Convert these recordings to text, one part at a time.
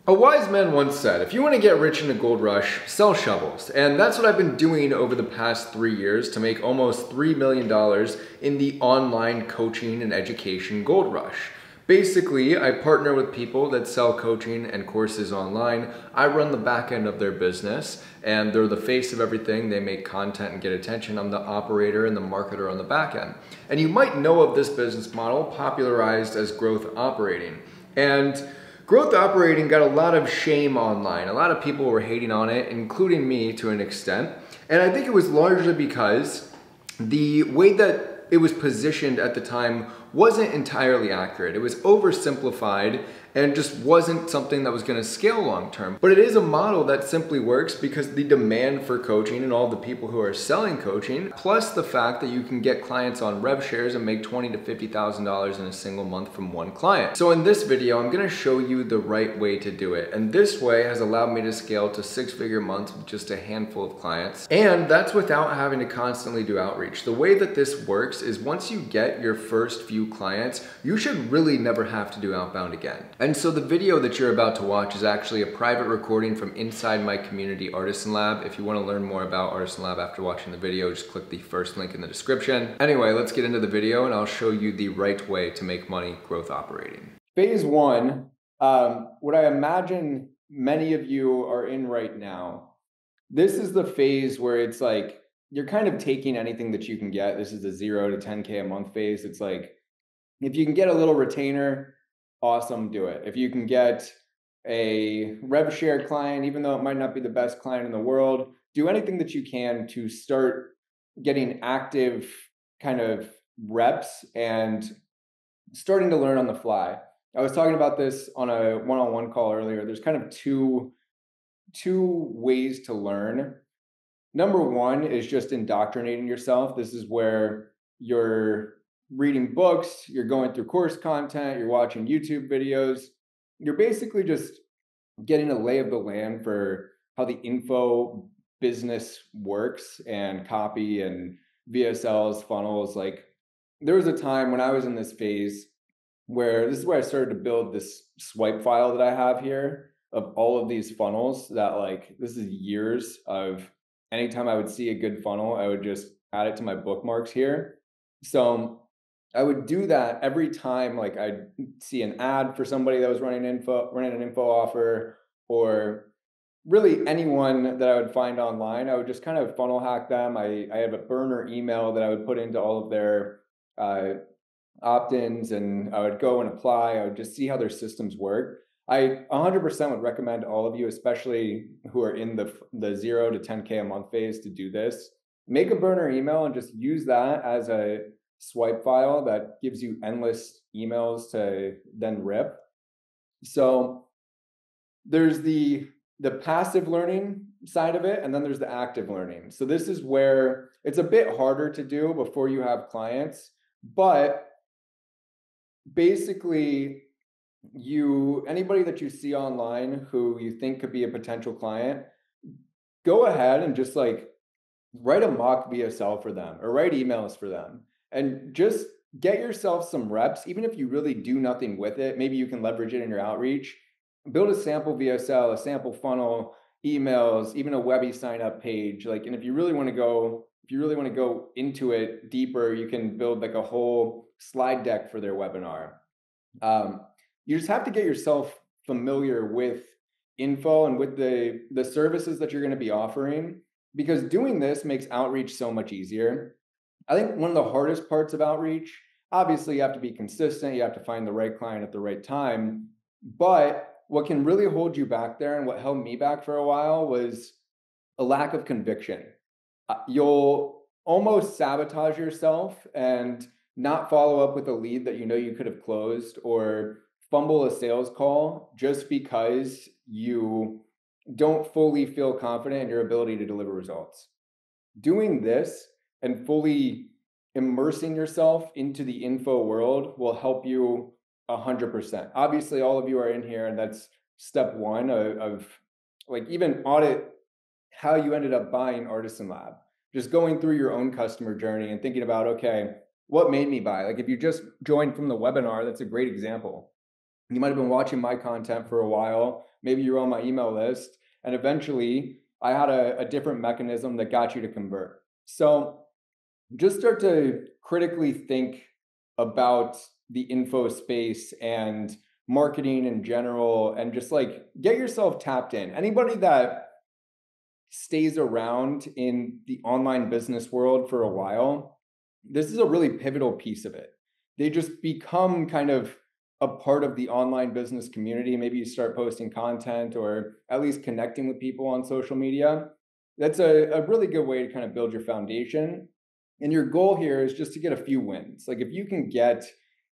A wise man once said, if you want to get rich in a gold rush, sell shovels. And that's what I've been doing over the past 3 years to make almost $3 million in the online coaching and education gold rush. Basically, I partner with people that sell coaching and courses online. I run the back end of their business and they're the face of everything. They make content and get attention. I'm the operator and the marketer on the back end. And you might know of this business model popularized as growth operating. And growth operating got a lot of shame online. A lot of people were hating on it, including me to an extent. And I think it was largely because the way that it was positioned at the time wasn't entirely accurate. It was oversimplified and just wasn't something that was going to scale long term. But it is a model that simply works because the demand for coaching and all the people who are selling coaching, plus the fact that you can get clients on rev shares and make $20,000 to $50,000 in a single month from one client. So in this video, I'm going to show you the right way to do it. And this way has allowed me to scale to six-figure months with just a handful of clients. And that's without having to constantly do outreach. The way that this works is once you get your first few clients, you should really never have to do outbound again. And so the video that you're about to watch is actually a private recording from inside my community, Artisan Lab. If you want to learn more about Artisan Lab after watching the video, just click the first link in the description. Anyway, let's get into the video and I'll show you the right way to make money growth operating. Phase one, what I imagine many of you are in right now, this is the phase where it's like, you're kind of taking anything that you can get. This is the 0 to 10K a month phase. It's like, if you can get a little retainer, awesome, do it. If you can get a rev share client, even though it might not be the best client in the world, do anything that you can to start getting active kind of reps and starting to learn on the fly. I was talking about this on a one-on-one call earlier. There's kind of two ways to learn. Number one is just indoctrinating yourself. This is where you're reading books, you're going through course content, you're watching YouTube videos. You're basically just getting a lay of the land for how the info business works and copy and VSLs, funnels. Like there was a time when I was in this phase where this is where I started to build this swipe file that I have here of all of these funnels that like, this is years of anytime I would see a good funnel, I would just add it to my bookmarks here. So I would do that every time like I'd see an ad for somebody that was running an info offer, or really anyone that I would find online. I would just kind of funnel hack them. I have a burner email that I would put into all of their opt-ins, and I would go and apply. I would just see how their systems work. I 100% would recommend all of you, especially who are in the 0 to 10K a month phase, to do this. Make a burner email and just use that as a swipe file that gives you endless emails to then rip. So there's the passive learning side of it, and then there's the active learning. So this is where it's a bit harder to do before you have clients, but basically anybody that you see online who you think could be a potential client, go ahead and just like write a mock VSL for them or write emails for them. And just get yourself some reps, even if you really do nothing with it. Maybe you can leverage it in your outreach. Build a sample VSL, a sample funnel, emails, even a Webby sign up page. Like, and if you really want to go into it deeper, you can build like a whole slide deck for their webinar. You just have to get yourself familiar with info and with the services that you're going to be offering, because doing this makes outreach so much easier. I think one of the hardest parts of outreach, obviously you have to be consistent, you have to find the right client at the right time, but what can really hold you back there and what held me back for a while was a lack of conviction. You'll almost sabotage yourself and not follow up with a lead that you know you could have closed, or fumble a sales call just because you don't fully feel confident in your ability to deliver results. Doing this and fully immersing yourself into the info world will help you 100%. Obviously, all of you are in here, and that's step one of like, even audit how you ended up buying Artisan Lab. Just going through your own customer journey and thinking about, okay, what made me buy? Like if you just joined from the webinar, that's a great example. You might have been watching my content for a while. Maybe you're on my email list. And eventually I had a different mechanism that got you to convert. So just start to critically think about the info space and marketing in general, and just like get yourself tapped in. Anybody that stays around in the online business world for a while, this is a really pivotal piece of it. They just become kind of a part of the online business community. Maybe you start posting content or at least connecting with people on social media. That's a really good way to kind of build your foundation. And your goal here is just to get a few wins. Like if you can get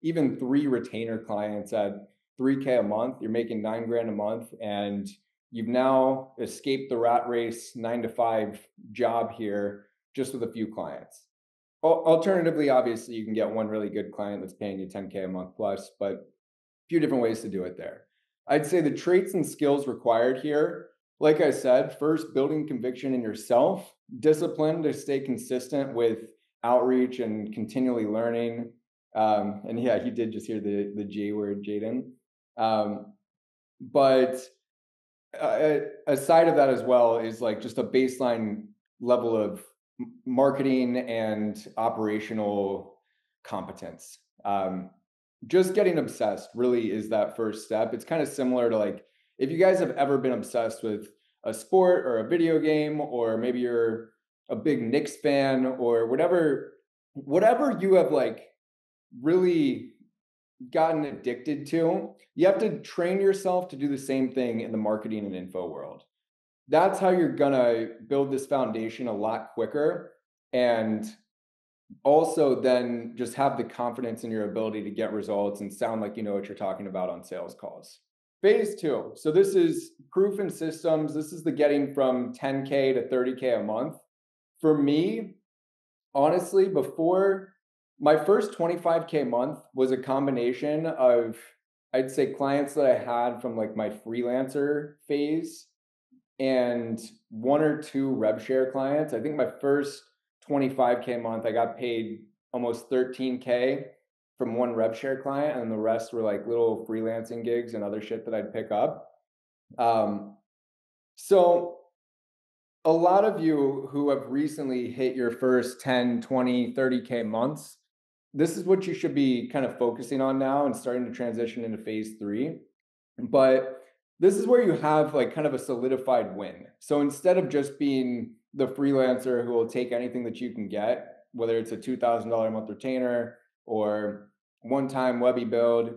even 3 retainer clients at 3K a month, you're making 9 grand a month, and you've now escaped the rat race 9 to 5 job here just with a few clients. Alternatively, obviously, you can get one really good client that's paying you 10K a month plus, but a few different ways to do it there. I'd say the traits and skills required here, like I said, first, building conviction in yourself, discipline to stay consistent with outreach and continually learning. And yeah, you did just hear the J word, Jaden. Um, but aside of that as well is like just a baseline level of marketing and operational competence. Just getting obsessed really is that first step. It's kind of similar to like if you guys have ever been obsessed with a sport or a video game, or maybe you're a big Knicks fan or whatever you have like really gotten addicted to, you have to train yourself to do the same thing in the marketing and info world. That's how you're gonna build this foundation a lot quicker, and also then just have the confidence in your ability to get results and sound like you know what you're talking about on sales calls. Phase two. So this is proof in systems. This is the getting from 10K to 30K a month. For me, honestly, before my first 25K month was a combination of, I'd say, clients that I had from like my freelancer phase and 1 or 2 rev share clients. I think my first 25K month, I got paid almost 13K from one rev share client, and the rest were like little freelancing gigs and other shit that I'd pick up. Um, so a lot of you who have recently hit your first 10, 20, 30K months, this is what you should be kind of focusing on now and starting to transition into phase three. But this is where you have like kind of a solidified win. So instead of just being the freelancer who will take anything that you can get, whether it's a $2,000 a month retainer or one-time Webby build,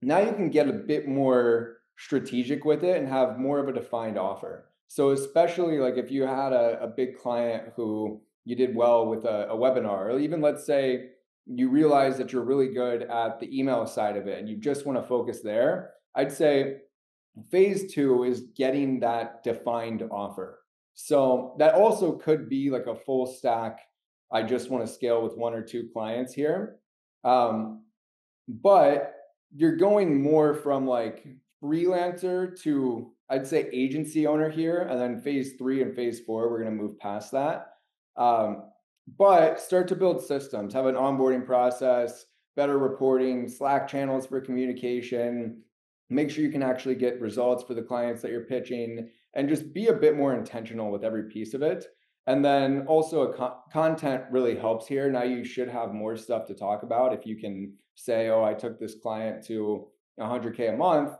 now you can get a bit more strategic with it and have more of a defined offer. So especially like if you had a big client who you did well with a webinar, or even let's say you realize that you're really good at the email side of it and you just want to focus there, I'd say phase two is getting that defined offer. So that also could be like a full stack. I just want to scale with 1 or 2 clients here. But you're going more from like freelancer to, I'd say, agency owner here. And then phase three and phase four, we're going to move past that. But start to build systems, have an onboarding process, better reporting, Slack channels for communication, make sure you can actually get results for the clients that you're pitching, and just be a bit more intentional with every piece of it. And then also content really helps here. Now you should have more stuff to talk about. If you can say, oh, I took this client to 100K a month,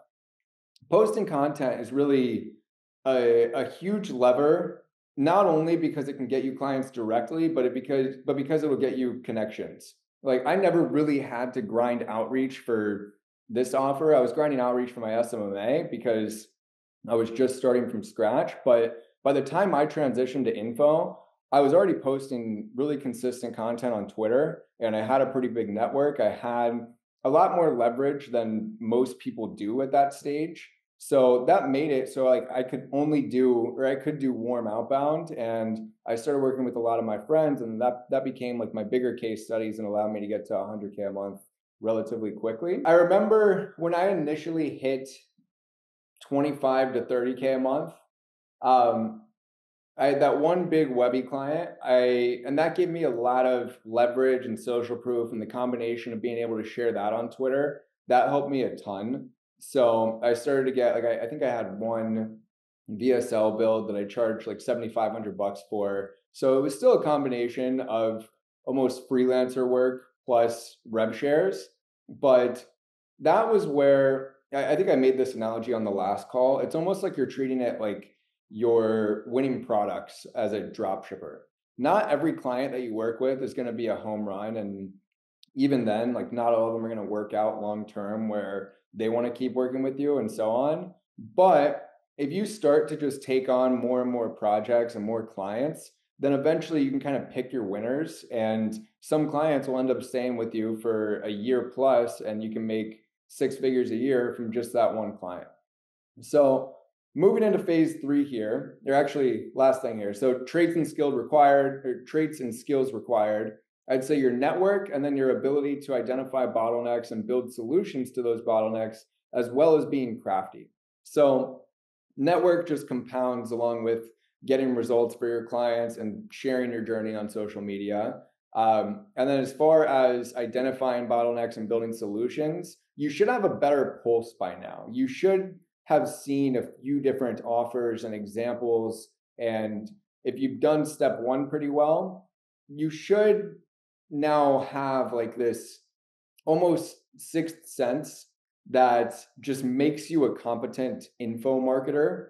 posting content is really a huge lever, not only because it can get you clients directly, but because it will get you connections. Like I never really had to grind outreach for this offer. I was grinding outreach for my SMMA because I was just starting from scratch. But by the time I transitioned to info, I was already posting really consistent content on Twitter, and I had a pretty big network. I had a lot more leverage than most people do at that stage. So that made it so like I could do warm outbound, and I started working with a lot of my friends, and that became like my bigger case studies and allowed me to get to 100K a month relatively quickly. I remember when I initially hit 25 to 30K a month, I had that one big Webby client. And that gave me a lot of leverage and social proof, and the combination of being able to share that on Twitter, that helped me a ton. So I started to get like, I think I had one VSL build that I charged like 7,500 bucks for. So it was still a combination of almost freelancer work plus rev shares. But that was where I think I made this analogy on the last call. It's almost like you're treating it like you're winning products as a drop shipper. Not every client that you work with is going to be a home run. And even then, like not all of them are going to work out long term where they want to keep working with you and so on. But if you start to just take on more and more projects and more clients, then eventually you can kind of pick your winners. And some clients will end up staying with you for a year plus, and you can make 6 figures a year from just that one client. So moving into phase 3 here, or actually last thing here. So traits and skills required. I'd say your network and then your ability to identify bottlenecks and build solutions to those bottlenecks, as well as being crafty. So network just compounds along with getting results for your clients and sharing your journey on social media. And then as far as identifying bottlenecks and building solutions, you should have a better pulse by now. You should have seen a few different offers and examples. And if you've done step 1 pretty well, you should now have like this almost sixth sense that just makes you a competent info marketer,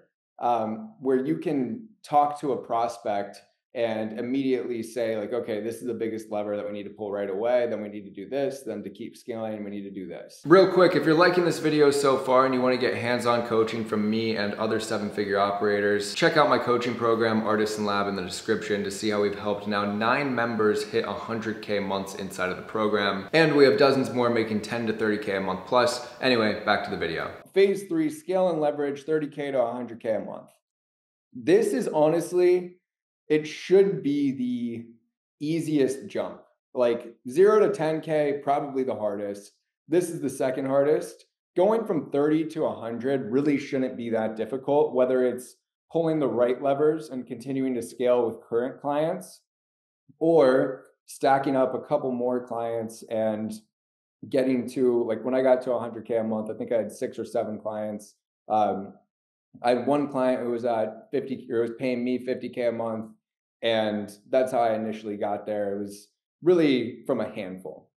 where you can talk to a prospect and immediately say like, okay, this is the biggest lever that we need to pull right away. Then we need to do this. Then to keep scaling, we need to do this. Real quick, if you're liking this video so far and you want to get hands-on coaching from me and other 7-figure operators, check out my coaching program, Artisan Lab, in the description to see how we've helped now 9 members hit 100K months inside of the program. And we have dozens more making 10 to 30K a month plus. Anyway, back to the video. Phase 3, scale and leverage 30K to 100K a month. This is honestly, it should be the easiest jump. Like 0 to 10K, probably the hardest. This is the second hardest. Going from 30 to 100 really shouldn't be that difficult, whether it's pulling the right levers and continuing to scale with current clients, or stacking up a couple more clients and getting to, like when I got to 100K a month, I think I had 6 or 7 clients. I had one client who was at 50, or was paying me 50K a month. And that's how I initially got there. It was really from a handful.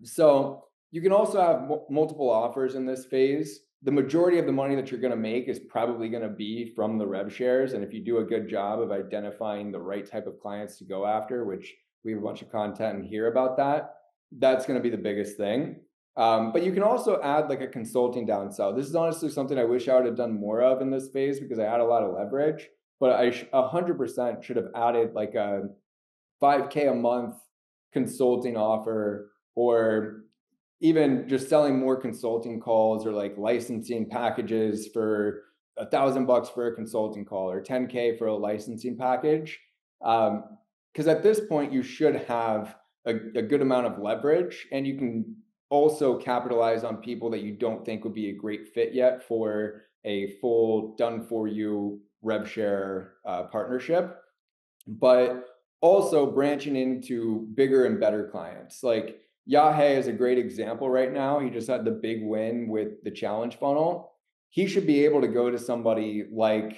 So you can also have multiple offers in this phase. The majority of the money that you're going to make is probably going to be from the rev shares. And if you do a good job of identifying the right type of clients to go after, which we have a bunch of content in here about that, that's going to be the biggest thing. But you can also add like a consulting downsell. This is honestly something I wish I would have done more of in this phase because I had a lot of leverage. But I 100% should have added like a 5K a month consulting offer, or even just selling more consulting calls, or like licensing packages for $1,000 for a consulting call, or 10K for a licensing package. Because at this point, you should have a good amount of leverage, and you can also capitalize on people that you don't think would be a great fit yet for a full done for you rev share partnership, but also branching into bigger and better clients. Like Yahe is a great example right now. He just had the big win with the challenge funnel. He should be able to go to somebody like,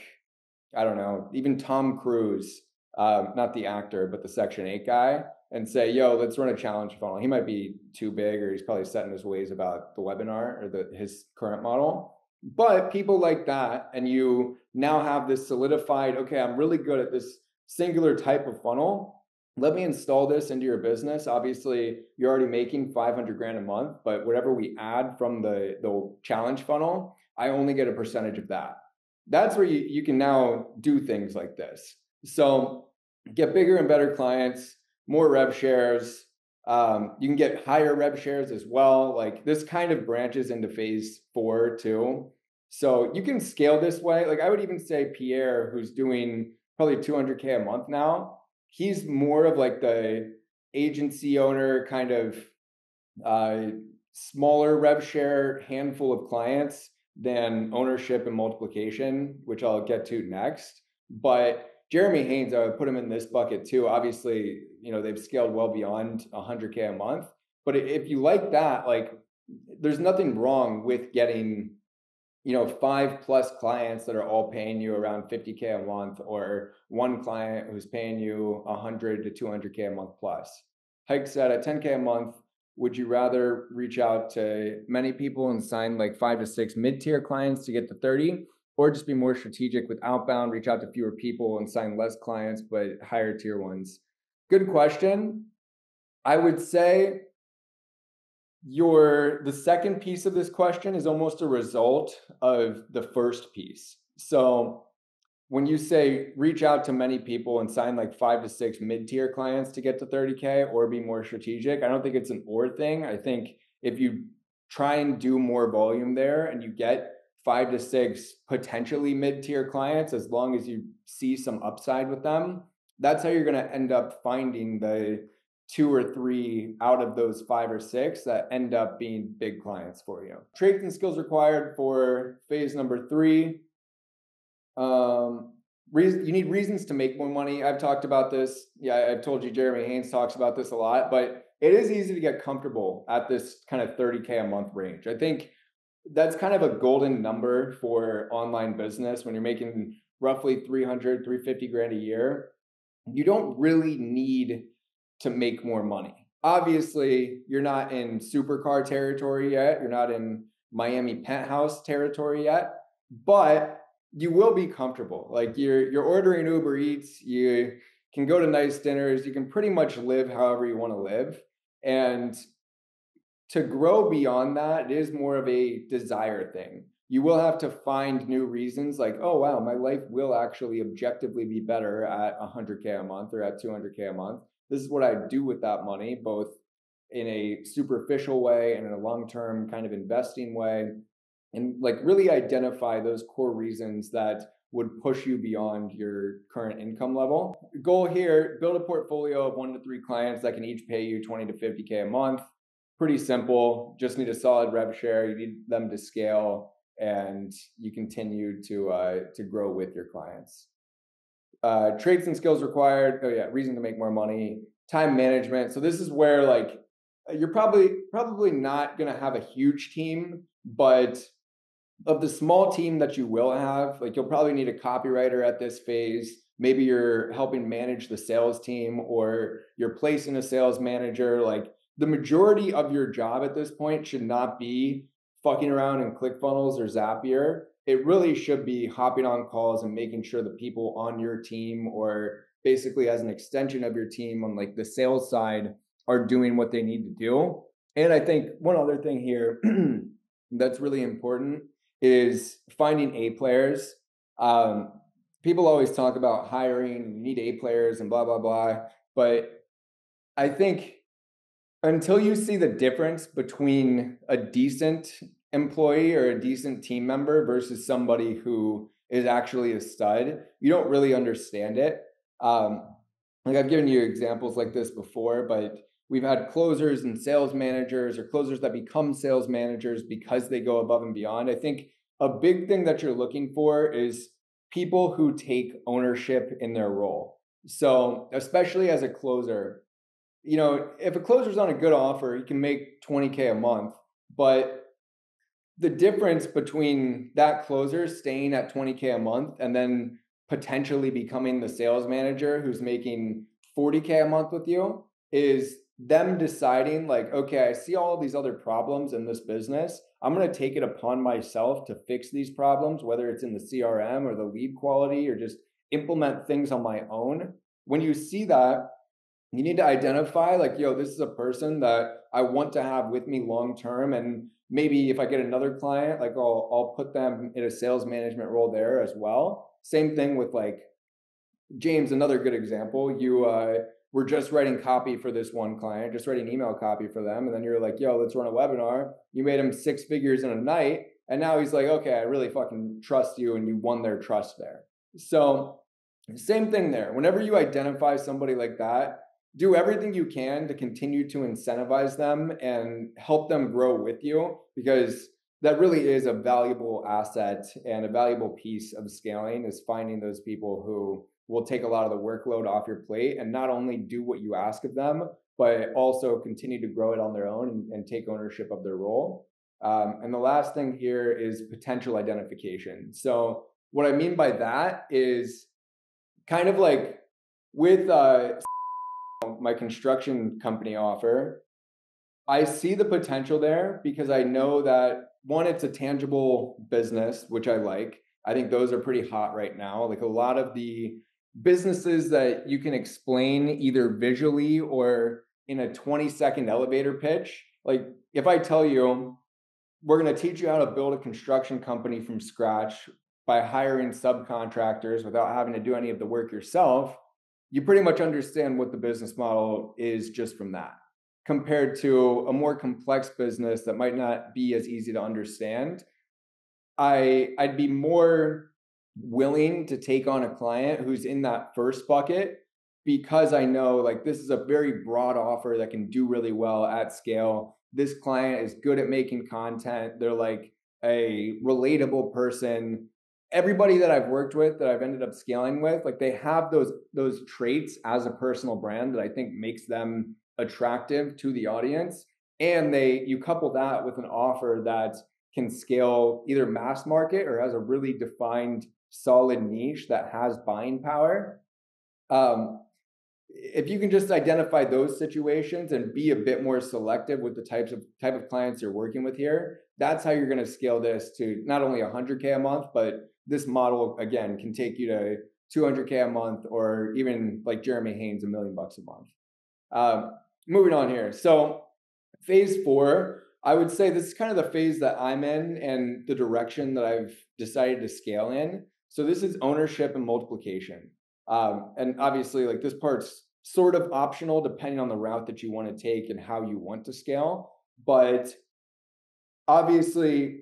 I don't know, even Tom Cruise, not the actor, but the Section 8 guy, and say, yo, let's run a challenge funnel. He might be too big, or he's probably set in his ways about the webinar or his current model. But people like that, and you now have this solidified, okay, I'm really good at this singular type of funnel. Let me install this into your business. Obviously, you're already making 500 grand a month, but whatever we add from the challenge funnel, I only get a percentage of that. That's where you can now do things like this. So get bigger and better clients, more rev shares. You can get higher rev shares as well. Like this kind of branches into phase 4 too. So you can scale this way. Like I would even say Pierre, who's doing probably 200K a month now, he's more of like the agency owner kind of smaller rev share handful of clients than ownership and multiplication, which I'll get to next. But Jeremy Haynes, I would put him in this bucket too. Obviously, you know, they've scaled well beyond 100K a month. But if you like that, like there's nothing wrong with getting 5 plus clients that are all paying you around 50K a month, or one client who's paying you 100 to 200K a month plus. Hike said at 10K a month, would you rather reach out to many people and sign like 5 to 6 mid-tier clients to get to 30, or just be more strategic with outbound, reach out to fewer people and sign less clients but higher tier ones? Good question. I would say the second piece of this question is almost a result of the first piece. So when you say reach out to many people and sign like 5 to 6 mid-tier clients to get to 30K or be more strategic, I don't think it's an or thing. I think if you try and do more volume there and you get 5 to 6 potentially mid-tier clients, as long as you see some upside with them, that's how you're going to end up finding the 2 or 3 out of those 5 or 6 that end up being big clients for you. Traits and skills required for phase number 3. You need reasons to make more money. I've talked about this. Yeah, I've told you Jeremy Haynes talks about this a lot, but it is easy to get comfortable at this kind of 30K a month range. I think that's kind of a golden number for online business. When you're making roughly 300, 350 grand a year, you don't really need to make more money. Obviously, you're not in supercar territory yet. You're not in Miami penthouse territory yet, but you will be comfortable. Like you're ordering Uber Eats, you can go to nice dinners, you can pretty much live however you want to live. And to grow beyond that, it is more of a desire thing. You will have to find new reasons like, oh, wow, my life will actually objectively be better at 100K a month or at 200K a month. This is what I do with that money, both in a superficial way and in a long term kind of investing way. And like really identify those core reasons that would push you beyond your current income level. Goal here: build a portfolio of 1 to 3 clients that can each pay you 20 to 50K a month. Pretty simple. Just need a solid rev share. You need them to scale, and you continue to grow with your clients. Traits and skills required. Oh yeah, reason to make more money. Time management. So this is where like you're probably not going to have a huge team, but of the small team that you will have, like you'll probably need a copywriter at this phase. Maybe you're helping manage the sales team or you're placing a sales manager. Like the majority of your job at this point should not be fucking around in ClickFunnels or Zapier. It really should be hopping on calls and making sure the people on your team, or basically as an extension of your team on like the sales side, are doing what they need to do. And I think one other thing here that's really important is finding A players. People always talk about hiring, you need A players and blah, blah, blah. But I think until you see the difference between a decent employee or a decent team member versus somebody who is actually a stud, you don't really understand it. Like I've given you examples like this before, but we've had closers and sales managers, or closers that become sales managers because they go above and beyond. I think a big thing that you're looking for is people who take ownership in their role. So, especially as a closer, if a closer's on a good offer, he can make 20K a month, but the difference between that closer staying at 20K a month and then potentially becoming the sales manager who's making 40K a month with you is them deciding like, okay, I see all of these other problems in this business. I'm going to take it upon myself to fix these problems, whether it's in the CRM or the lead quality or just implement things on my own. When you see that, you need to identify like, yo, this is a person that I want to have with me long term. And maybe if I get another client, like I'll put them in a sales management role there as well. Same thing with like James, another good example. You were just writing copy for this one client, just writing email copy for them. And then you're like, yo, let's run a webinar. You made him 6 figures in a night. And now he's like, okay, I really fucking trust you. And you won their trust there. So same thing there. Whenever you identify somebody like that, do everything you can to continue to incentivize them and help them grow with you, because that really is a valuable asset and a valuable piece of scaling, is finding those people who will take a lot of the workload off your plate and not only do what you ask of them, but also continue to grow it on their own and take ownership of their role. And the last thing here is potential identification. So what I mean by that is kind of like with my construction company offer, I see the potential there because I know that one, it's a tangible business, which I like. I think those are pretty hot right now. Like a lot of the businesses that you can explain either visually or in a 20-second elevator pitch. Like if I tell you, we're going to teach you how to build a construction company from scratch by hiring subcontractors without having to do any of the work yourself, you pretty much understand what the business model is just from that, compared to a more complex business that might not be as easy to understand. I'd be more willing to take on a client who's in that first bucket because I know like this is a very broad offer that can do really well at scale. This client is good at making content. They're like a relatable person. Everybody that I've worked with that I've ended up scaling with, like they have those traits as a personal brand that I think makes them attractive to the audience. And you couple that with an offer that can scale either mass market or has a really defined solid niche that has buying power. If you can just identify those situations and be a bit more selective with the type of clients you're working with here, that's how you're going to scale this to not only 100K a month, but this model again can take you to 200K a month, or even like Jeremy Haynes, $1 million a month. Moving on here. So phase 4, I would say this is kind of the phase that I'm in and the direction that I've decided to scale in. So this is ownership and multiplication. And obviously, like this part's sort of optional depending on the route that you want to take and how you want to scale. But obviously,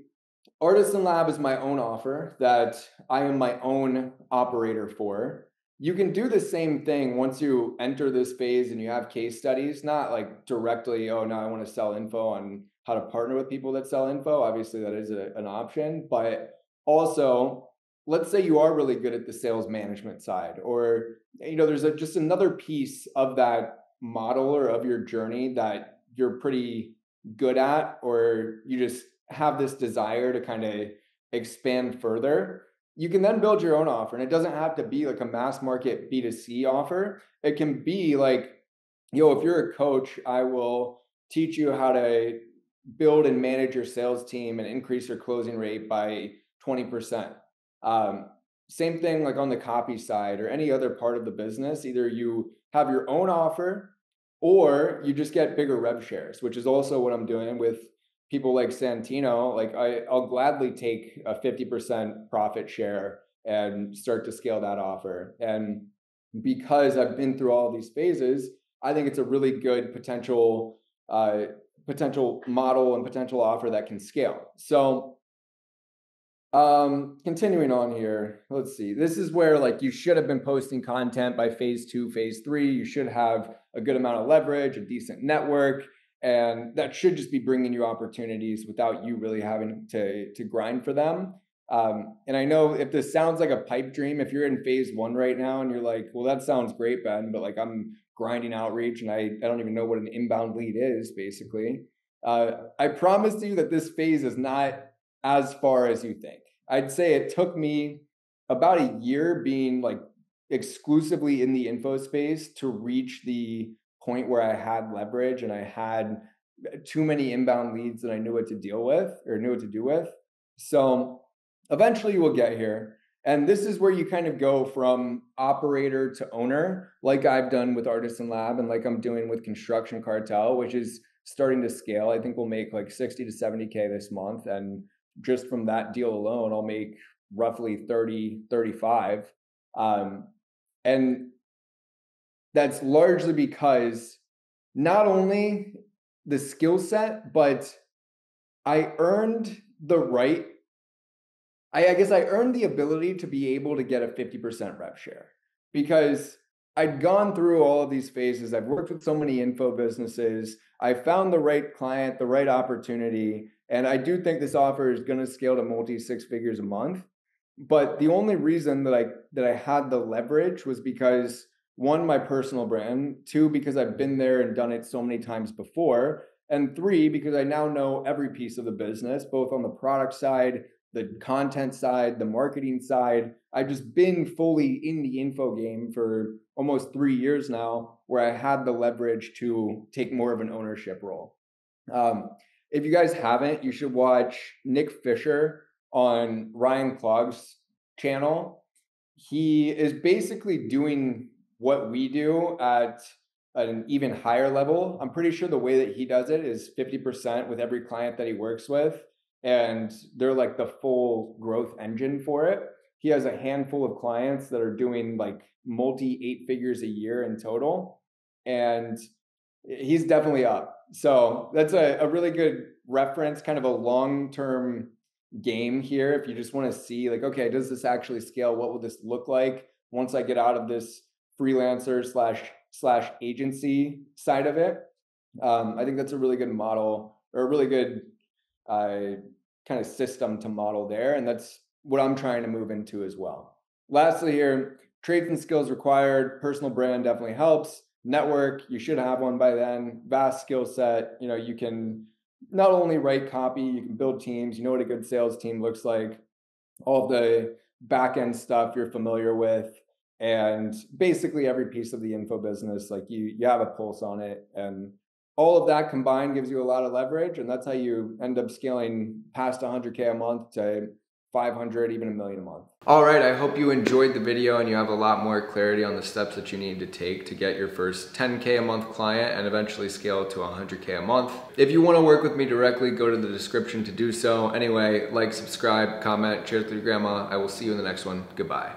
Artisan Lab is my own offer that I am my own operator for. You can do the same thing once you enter this phase and you have case studies, not like directly, oh, now I want to sell info on how to partner with people that sell info. Obviously, that is an option. But also, let's say you are really good at the sales management side, or there's just another piece of that model or of your journey that you're pretty good at, or you just have this desire to kind of expand further. You can then build your own offer, and it doesn't have to be like a mass market B2C offer. It can be like, if you're a coach, I will teach you how to build and manage your sales team and increase your closing rate by 20%. Same thing like on the copy side or any other part of the business. Either you have your own offer or you just get bigger rev shares, which is also what I'm doing with people like Santino. Like I'll gladly take a 50% profit share and start to scale that offer. And because I've been through all these phases, I think it's a really good potential model and potential offer that can scale. So continuing on here, let's see. This is where like you should have been posting content by phase 2, phase 3. You should have a good amount of leverage, a decent network, and that should just be bringing you opportunities without you really having to grind for them. And I know if this sounds like a pipe dream, if you're in phase 1 right now and you're like, well, that sounds great, Ben, but like I'm grinding outreach and I don't even know what an inbound lead is, basically. I promise you that this phase is not as far as you think. I'd say it took me about a year being like exclusively in the info space to reach the point where I had leverage and I had too many inbound leads that I knew what to deal with or knew what to do with. So eventually you will get here. And this is where you kind of go from operator to owner, like I've done with Artisan Lab and like I'm doing with Construction Cartel, which is starting to scale. I think we'll make like 60 to 70K this month. And just from that deal alone, I'll make roughly 30, 35. And that's largely because not only the skill set, but I earned the right, I guess I earned the ability to be able to get a 50% rev share because I'd gone through all of these phases. I've worked with so many info businesses. I found the right client, the right opportunity. And I do think this offer is going to scale to multi 6 figures a month. But the only reason that I had the leverage was because 1, my personal brand, 2, because I've been there and done it so many times before. And 3, because I now know every piece of the business, both on the product side, the content side, the marketing side. I've just been fully in the info game for almost 3 years now, where I had the leverage to take more of an ownership role. If you guys haven't, you should watch Nick Fisher on Ryan Klog's channel. He is basically doing what we do at an even higher level. I'm pretty sure the way that he does it is 50% with every client that he works with, and they're like the full growth engine for it. He has a handful of clients that are doing like multi 8 figures a year in total, and he's definitely up. So that's a really good reference, kind of a long-term game here. If you just want to see like, okay, does this actually scale? What will this look like once I get out of this freelancer slash agency side of it? I think that's a really good model, or a really good kind of system to model there. And that's what I'm trying to move into as well. Lastly here, traits and skills required. Personal brand definitely helps. Network, you should have one by then. Vast skill set. You know, you can not only write copy, you can build teams. You know what a good sales team looks like. All of the back end stuff you're familiar with, and basically every piece of the info business, like you have a pulse on it, and all of that combined gives you a lot of leverage, and that's how you end up scaling past 100K a month to 500, even $1 million a month. All right, I hope you enjoyed the video and you have a lot more clarity on the steps that you need to take to get your first 10K a month client and eventually scale to 100K a month. If you want to work with me directly, go to the description to do so. Anyway, like, subscribe, comment, share with your grandma. I will see you in the next one. Goodbye.